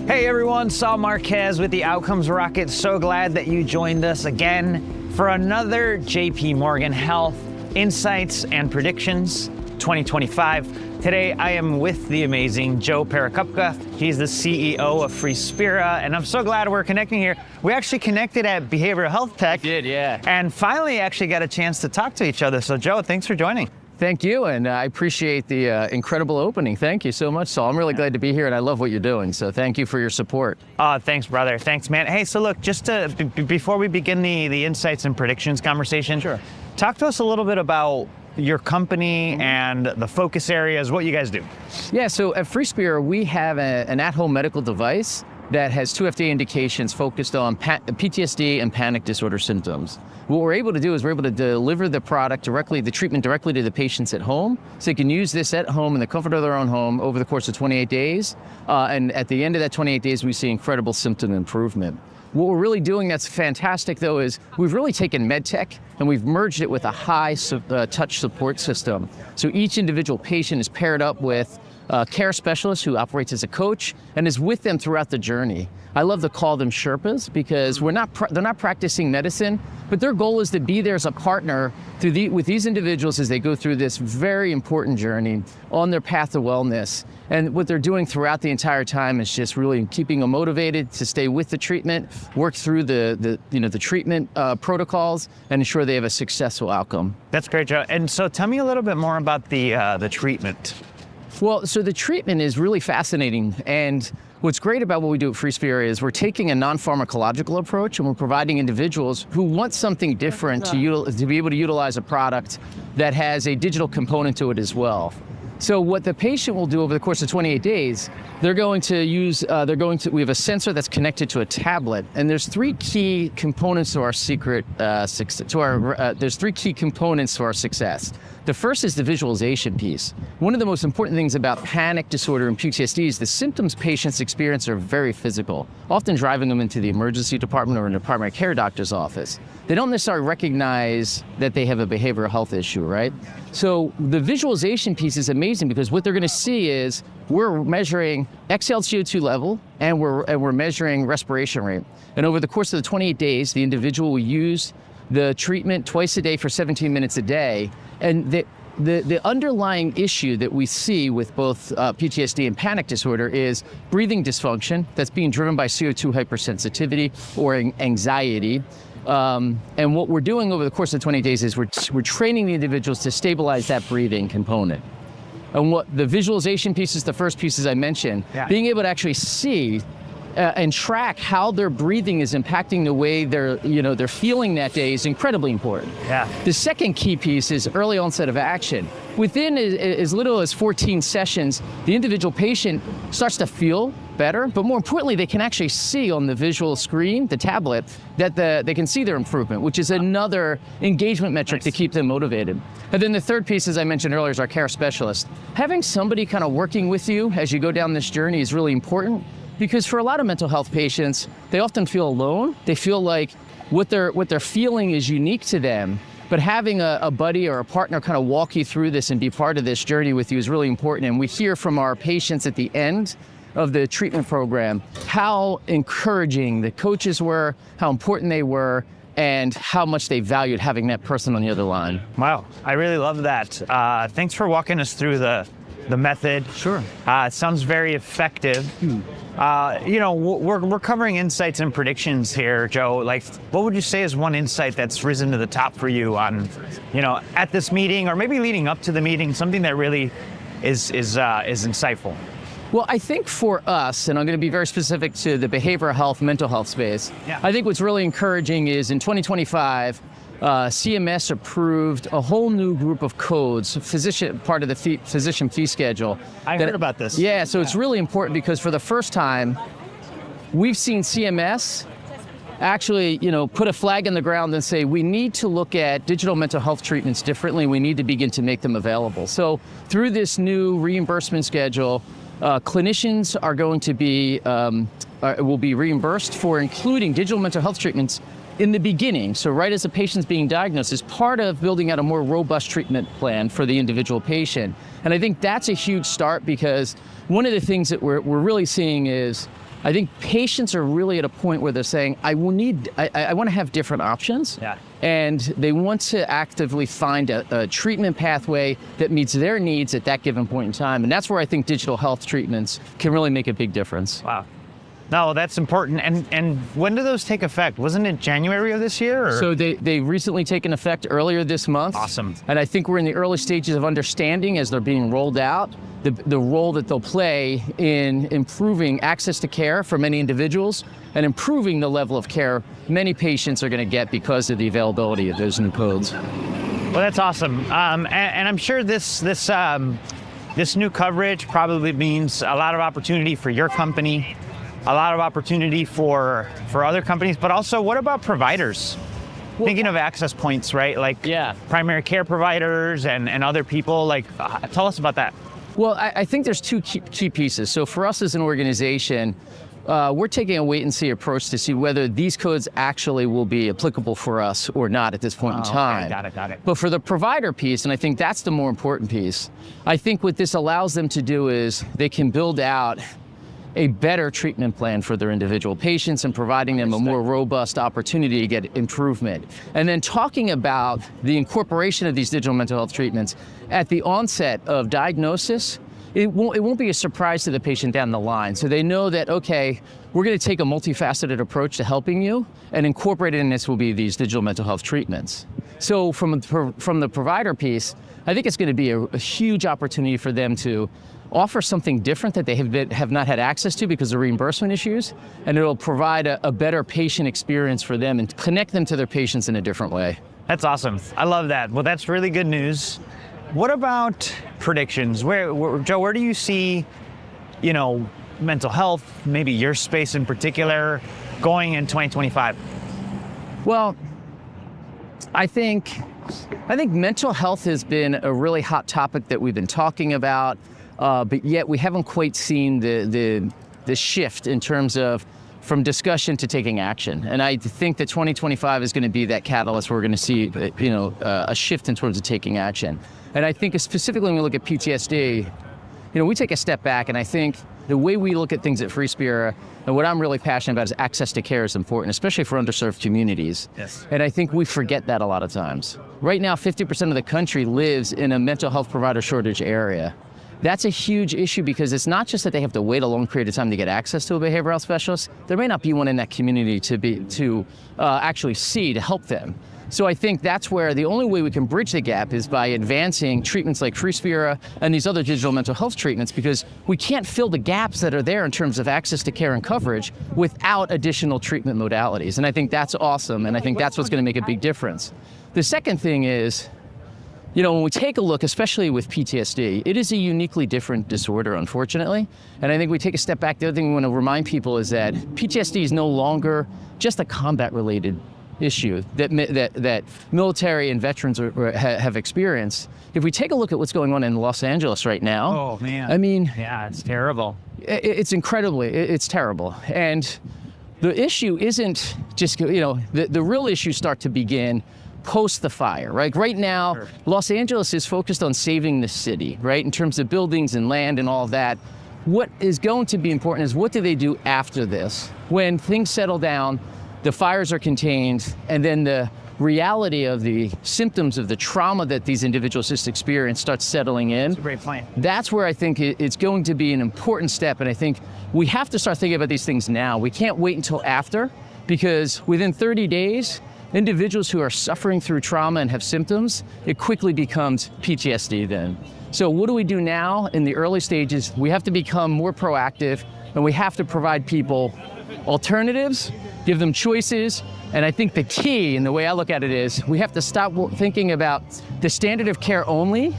Hey everyone, Saul Marquez with the Outcomes Rocket. So glad that you joined us again for another JP Morgan Health Insights and Predictions 2025. Today I am with the amazing Joe Perekupka. He's the CEO of Freespira, and I'm so glad we're connecting here. We actually connected at Behavioral Health Tech. We did, yeah. And finally actually got a chance to talk to each other. So Joe, thanks for joining. Thank you, and I appreciate the incredible opening. Thank you so much, Saul. I'm really glad to be here, and I love what you're doing, so thank you for your support. Thanks, brother. Thanks, man. Hey, so look, just to, before we begin the insights and predictions conversation, Sure. Talk to us a little bit about your company and the focus areas, what you guys do. Yeah, so at Freespira, we have an at-home medical device that has 2 FDA indications focused on PTSD and panic disorder symptoms. What we're able to do is we're able to deliver the treatment directly to the patients at home, so they can use this at home in the comfort of their own home over the course of 28 days. And at the end of that 28 days, we see incredible symptom improvement. What we're really doing that's fantastic though is we've really taken MedTech and we've merged it with a high touch support system. So each individual patient is paired up with a care specialist who operates as a coach and is with them throughout the journey. I love to call them Sherpas because they're not practicing medicine, but their goal is to be there as a partner with these individuals as they go through this very important journey on their path to wellness. And what they're doing throughout the entire time is just really keeping them motivated to stay with the treatment, work through the treatment protocols, and ensure they have a successful outcome. That's great, Joe. And so tell me a little bit more about the treatment. Well, so the treatment is really fascinating, and what's great about what we do at Freespira is we're taking a non-pharmacological approach, and we're providing individuals who want something different to be able to utilize a product that has a digital component to it as well. So what the patient will do over the course of 28 days, we have a sensor that's connected to a tablet, and there's 3 key components to our there's 3 key components to our success. The first is the visualization piece. One of the most important things about panic disorder and PTSD is the symptoms patients experience are very physical, often driving them into the emergency department or in a primary care doctor's office. They don't necessarily recognize that they have a behavioral health issue, right? So the visualization piece is amazing because what they're gonna see is we're measuring exhaled CO2 level and we're measuring respiration rate. And over the course of the 28 days, the individual will use the treatment twice a day for 17 minutes a day. And the underlying issue that we see with both PTSD and panic disorder is breathing dysfunction that's being driven by CO2 hypersensitivity or anxiety. And what we're doing over the course of 20 days is we're training the individuals to stabilize that breathing component. And what the visualization piece is, the first piece as I mentioned, being able to actually see and track how their breathing is impacting the way they're feeling that day is incredibly important. Yeah. The second key piece is early onset of action. Within as little as 14 sessions, the individual patient starts to feel better, but more importantly, they can actually see on the visual screen, the tablet, that they can see their improvement, which is another engagement metric to keep them motivated. And then the third piece, as I mentioned earlier, is our care specialist. Having somebody kind of working with you as you go down this journey is really important. Because for a lot of mental health patients, they often feel alone. They feel like what they're feeling is unique to them. But having a buddy or a partner kind of walk you through this and be part of this journey with you is really important. And we hear from our patients at the end of the treatment program how encouraging the coaches were, how important they were, and how much they valued having that person on the other line. Wow, I really love that. Thanks for walking us through the method. Sure. It sounds very effective. We're covering insights and predictions here, Joe. Like, what would you say is one insight that's risen to the top for you on, at this meeting or maybe leading up to the meeting, something that really is insightful? Well, I think for us, and I'm going to be very specific to the behavioral health, mental health space, I think what's really encouraging is in 2025, CMS approved a whole new group of codes, part of the physician fee schedule. I heard about this. Yeah, so it's really important because for the first time, we've seen CMS actually, put a flag in the ground and say, we need to look at digital mental health treatments differently. We need to begin to make them available. So through this new reimbursement schedule, clinicians are going to will be reimbursed for including digital mental health treatments in the beginning. So right as a patient's being diagnosed, is part of building out a more robust treatment plan for the individual patient. And I think that's a huge start, because one of the things that we're really seeing is I think patients are really at a point where they're saying, I want to have different options. Yeah. And they want to actively find a treatment pathway that meets their needs at that given point in time. And that's where I think digital health treatments can really make a big difference. Wow. No, that's important. And when do those take effect? Wasn't it January of this year? Or? So they recently taken effect earlier this month. Awesome. And I think we're in the early stages of understanding as they're being rolled out, the role that they'll play in improving access to care for many individuals and improving the level of care many patients are going to get because of the availability of those new codes. Well, that's awesome. And I'm sure this new coverage probably means a lot of opportunity for your company, a lot of opportunity for other companies, but also what about providers? Well, thinking of access points, right? Like primary care providers and other people, like tell us about that. Well, I think there's two key pieces. So for us as an organization, we're taking a wait and see approach to see whether these codes actually will be applicable for us or not at this point in time. Okay. Got it. But for the provider piece, and I think that's the more important piece, I think what this allows them to do is they can build out a better treatment plan for their individual patients and providing them a more robust opportunity to get improvement. And then talking about the incorporation of these digital mental health treatments at the onset of diagnosis, it won't be a surprise to the patient down the line. So they know that, okay, we're going to take a multifaceted approach to helping you, and incorporated in this will be these digital mental health treatments. So from the provider piece, I think it's going to be a huge opportunity for them to offer something different that they have not had access to because of reimbursement issues, and it'll provide a better patient experience for them and connect them to their patients in a different way. That's awesome. I love that. Well, that's really good news. What about predictions? Joe, where do you see, mental health, maybe your space in particular, going in 2025? Well, I think mental health has been a really hot topic that we've been talking about, but yet we haven't quite seen the shift in terms of from discussion to taking action. And I think that 2025 is going to be that catalyst where we're going to see, a shift in terms of taking action. And I think specifically when we look at PTSD, we take a step back, and I think the way we look at things at Freespira, and what I'm really passionate about is access to care is important, especially for underserved communities. Yes. And I think we forget that a lot of times. Right now, 50% of the country lives in a mental health provider shortage area. That's a huge issue because it's not just that they have to wait a long period of time to get access to a behavioral health specialist. There may not be one in that community to actually see to help them. So I think that's where the only way we can bridge the gap is by advancing treatments like Freespira and these other digital mental health treatments, because we can't fill the gaps that are there in terms of access to care and coverage without additional treatment modalities. And I think that's awesome, and I think that's what's going to make a big difference. The second thing is, when we take a look, especially with PTSD, it is a uniquely different disorder, unfortunately. And I think we take a step back. The other thing we want to remind people is that PTSD is no longer just a combat-related issue that military and veterans have experienced. If we take a look at what's going on in Los Angeles right now, oh man, I mean, yeah, it's terrible. It's it's terrible. And the issue isn't just, the real issues start to begin post the fire, right? Right now, sure. Los Angeles is focused on saving the city, right? In terms of buildings and land and all of that. What is going to be important is what do they do after this? When things settle down, the fires are contained, and then the reality of the symptoms of the trauma that these individuals just experienced starts settling in. That's a great plan. That's where I think it's going to be an important step, and I think we have to start thinking about these things now. We can't wait until after, because within 30 days, individuals who are suffering through trauma and have symptoms, it quickly becomes PTSD then. So what do we do now in the early stages? We have to become more proactive, and we have to provide people alternatives, give them choices. And I think the key, and the way I look at it, is we have to stop thinking about the standard of care only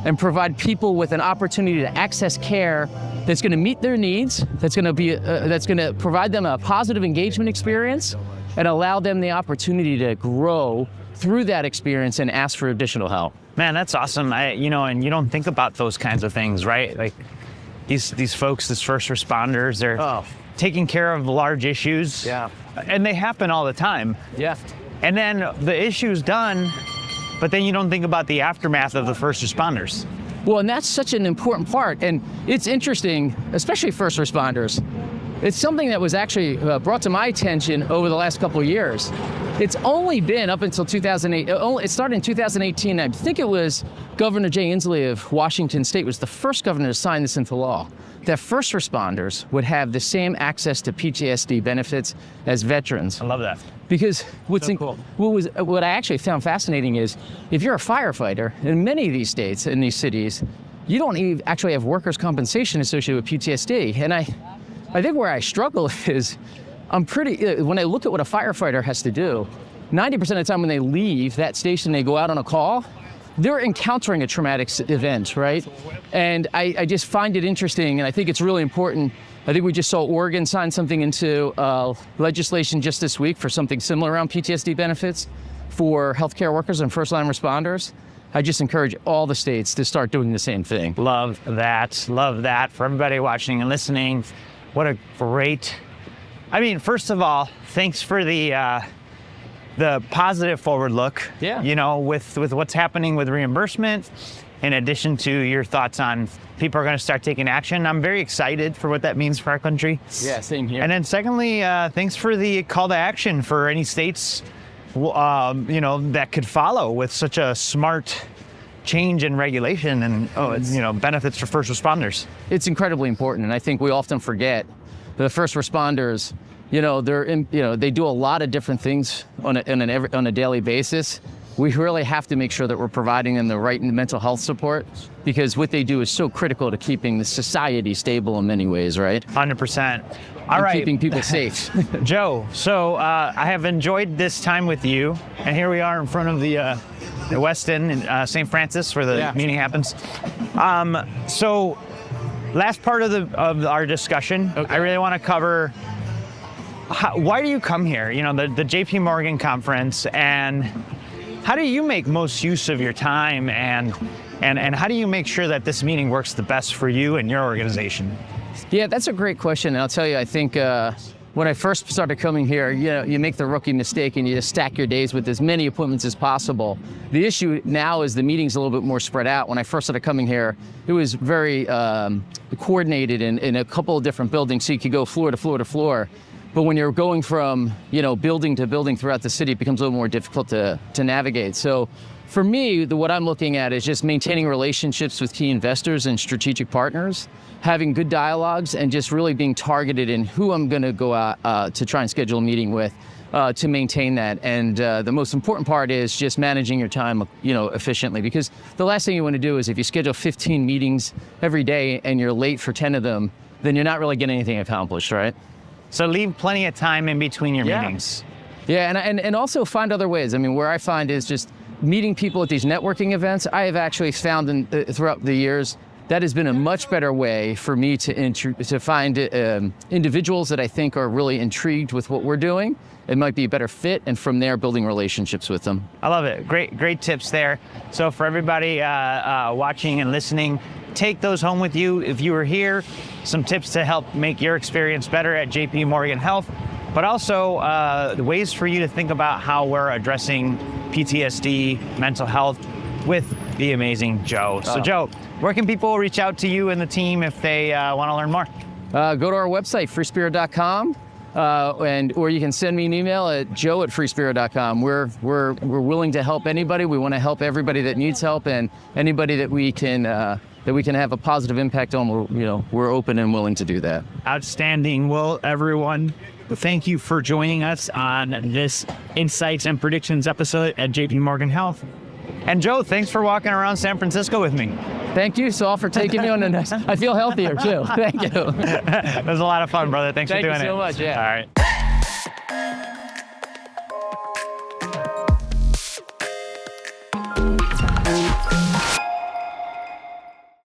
and provide people with an opportunity to access care that's going to meet their needs, that's going to provide them a positive engagement experience and allow them the opportunity to grow through that experience and ask for additional help. Man, that's awesome. And you don't think about those kinds of things, right? Like these folks, these first responders, they're taking care of large issues. Yeah. And they happen all the time. Yeah. And then the issue's done, but then you don't think about the aftermath of the first responders. Well, and that's such an important part. And it's interesting, especially first responders. It's something that was actually brought to my attention over the last couple of years. It's only been up until 2008. It started in 2018. I think it was Governor Jay Inslee of Washington State was the first governor to sign this into law, that first responders would have the same access to PTSD benefits as veterans. I love that. Because Cool. what I actually found fascinating is if you're a firefighter in many of these states, in these cities, you don't actually have workers' compensation associated with PTSD. And I think where I struggle is when I look at what a firefighter has to do, 90% of the time when they leave that station, they go out on a call, they're encountering a traumatic event, right? And I just find it interesting, and I think it's really important. I think we just saw Oregon sign something into legislation just this week for something similar around PTSD benefits for healthcare workers and first-line responders. I just encourage all the states to start doing the same thing. Love that. Love that. For everybody watching and listening, what a great... I mean, first of all, thanks for the positive forward look. Yeah. You know, with what's happening with reimbursement, in addition to your thoughts on people are going to start taking action. I'm very excited for what that means for our country. Yeah, same here. And then secondly, thanks for the call to action for any states, that could follow with such a smart change in regulation and benefits for first responders. It's incredibly important, and I think we often forget the first responders. They do a lot of different things on a daily basis. We really have to make sure that we're providing them the right mental health support, because what they do is so critical to keeping the society stable in many ways, right? 100%. All right. Keeping people safe. Joe, so I have enjoyed this time with you, and here we are in front of the Westin in St. Francis where the meeting happens. So last part of our discussion, okay. I really want to cover why do you come here? The JP Morgan conference, and how do you make most use of your time, and how do you make sure that this meeting works the best for you and your organization? Yeah, that's a great question. And I'll tell you, I think when I first started coming here, you make the rookie mistake and you just stack your days with as many appointments as possible. The issue now is the meeting's a little bit more spread out. When I first started coming here, it was very coordinated in a couple of different buildings, so you could go floor to floor to floor. But when you're going from building to building throughout the city, it becomes a little more difficult to navigate. So for me, what I'm looking at is just maintaining relationships with key investors and strategic partners, having good dialogues, and just really being targeted in who I'm going to go out to try and schedule a meeting with to maintain that. And the most important part is just managing your time, efficiently, because the last thing you want to do is if you schedule 15 meetings every day and you're late for 10 of them, then you're not really getting anything accomplished, right? So leave plenty of time in between your meetings. Yeah, and also find other ways. I mean, where I find is just meeting people at these networking events. I have actually found throughout the years that has been a much better way for me to find individuals that I think are really intrigued with what we're doing. It might be a better fit, and from there, building relationships with them. I love it. Great tips there. So for everybody watching and listening, take those home with you. If you were here, some tips to help make your experience better at JP Morgan Health, but also ways for you to think about how we're addressing PTSD, mental health with the amazing Joe. So Joe, where can people reach out to you and the team if they want to learn more? Go to our website, freespira.com. Or you can send me an email at joe@freespira.com. We're willing to help anybody. We want to help everybody that needs help, and anybody that we can have a positive impact on. We're open and willing to do that. Outstanding. Well, everyone, thank you for joining us on this Insights and Predictions episode at JP Morgan Health. And Joe, thanks for walking around San Francisco with me. Thank you, Saul, for taking me on the next. I feel healthier too. Thank you. It was a lot of fun, brother. Thanks for doing it. Thank you so much. Yeah. All right.